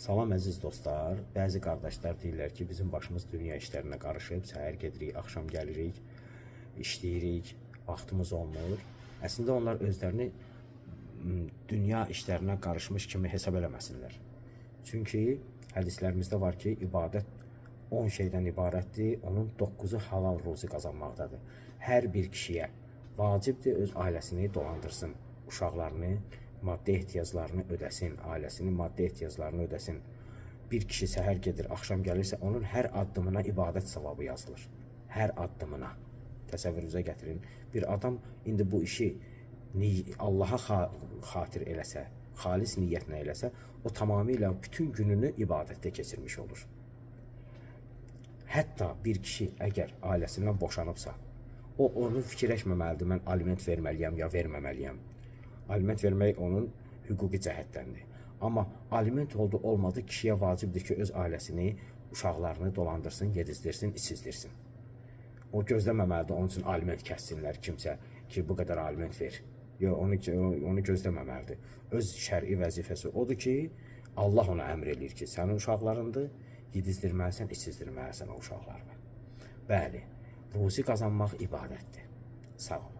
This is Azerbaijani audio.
Salam əziz dostlar. Bəzi qardaşlar deyirlər ki, bizim başımız dünya işlərinə qarışıb, səhər gedirik, axşam gəlirik, işləyirik, vaxtımız olmur. Əslində onlar özlərini dünya işlərinə qarışmış kimi hesab eləməsinlər. Çünki hədislərimizdə var ki, ibadət 10 şeydən ibarətdir, onun 9-u halal ruzi qazanmaqdadır. Hər bir kişiyə vacibdir öz ailəsini dolandırsın, uşaqlarını, maddi ehtiyaclarını ödəsin, ailəsinin maddi ehtiyaclarını ödəsin. Bir kişi səhər gedir, axşam gəlirsə, onun hər addımına ibadət savabı yazılır. Hər addımına. Təsəvvürünüzə gətirin. Bir adam indi bu işi Allaha xatir eləsə, xalis niyyətlə eləsə, o tamamilə bütün gününü ibadətdə keçirmiş olur. Hətta bir kişi əgər ailəsindən boşanıbsa, o onu fikirləşməməlidir, mən aliment verməliyəm ya verməməliyəm. Aliment vermək onun hüquqi cəhətdəndir. Amma aliment oldu olmadı kişiyə vacibdir ki, öz ailəsini, uşaqlarını dolandırsın, yedizdirsin, içizdirsin. O gözləməməlidir, onun üçün aliment kəssinlər kimsə ki, bu qədər aliment ver. Yox, onu gözləməməlidir. Öz şər'i vəzifəsi odur ki, Allah ona əmr eləyir ki, sənin uşaqlarındır, yedizdirməlisən, içizdirməlisən o uşaqlarını. Bəli, ruzi qazanmaq ibadətdir. Sağ olun.